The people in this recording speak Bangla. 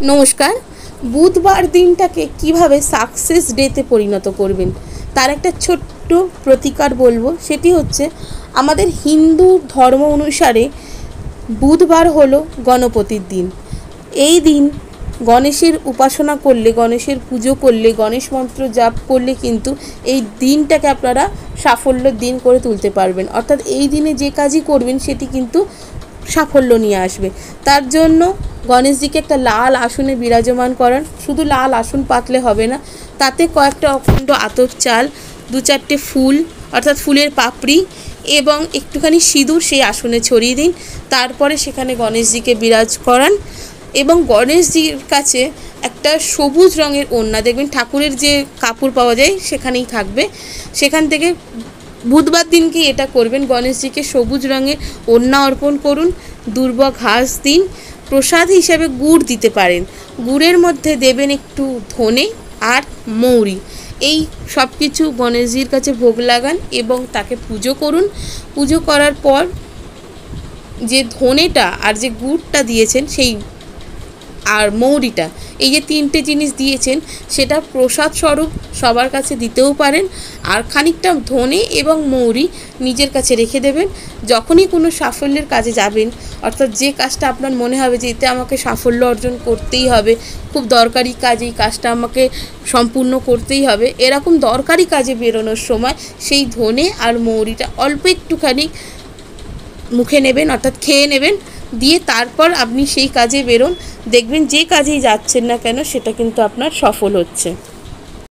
নমস্কার। বুধবার দিনটাকে কিভাবে সাকসেস ডেতে পরিণত করবেন তার একটা ছোট্ট প্রতিকার বলবো। সেটি হচ্ছে, আমাদের হিন্দু ধর্ম অনুসারে বুধবার হলো গণপতির দিন। এই দিন গণেশের উপাসনা করলে, গণেশের পুজো করলে, গণেশ মন্ত্র জাপ করলে কিন্তু এই দিনটাকে আপনারা সাফল্যের দিন করে তুলতে পারবেন। অর্থাৎ এই দিনে যে কাজই করবেন সেটি কিন্তু সাফল্য নিয়ে আসবে। তার জন্য গণেশজিকে একটা লাল আসনে বিরাজমান করান। শুধু লাল আসন পাতলে হবে না, তাতে কয়েকটা অখণ্ড আতপ চাল, 2-4টে ফুল অর্থাৎ ফুলের পাপড়ি এবং একটুখানি সিঁদুর সেই আসনে ছড়িয়ে দিন। তারপরে সেখানে গণেশজিকে বিরাজ করান এবং গণেশজির কাছে একটা সবুজ রঙের ওড়না, দেখবেন ঠাকুরের যে কাপড় পাওয়া যায় সেখানেই থাকবে, সেখান থেকে বুধবার দিনকে এটা করবেন। গণেশজিকে সবুজ রঙের ওড়না অর্পণ করুন, দুর্ব ঘাস দিন, প্রসাদ হিসাবে গুড় দিতে পারেন। গুড়ের মধ্যে দেবেন একটু ধনে আর মৌরি। এই সব কিছু গণেশজির কাছে ভোগ লাগান এবং তাকে পুজো করুন। পুজো করার পর যে ধনেটা আর যে গুড়টা দিয়েছেন সেই আর মৌরিটা, এই যে 3টে জিনিস দিয়েছেন সেটা প্রসাদ স্বরূপ সবার কাছে দিতেও পারেন। আর খানিকটা ধনে এবং মৌরি নিজের কাছে রেখে দেবেন। যখনই কোনো সাফল্যের কাজে যাবেন, অর্থাৎ যে কাজটা আপনার মনে হবে যে এতে আমাকে সাফল্য অর্জন করতেই হবে, খুব দরকারি কাজ, এই কাজটা আমাকে সম্পূর্ণ করতেই হবে, এরকম দরকারি কাজে বেরোনোর সময় সেই ধনে আর মৌরিটা অল্প একটুখানি মুখে নেবেন, অর্থাৎ খেয়ে নেবেন, দিয়ে তারপর আপনি সেই কাজে বেরোন। দেখবেন যে কাজেই যাচ্ছেন না কেন সেটা কিন্তু আপনার সফল হচ্ছে।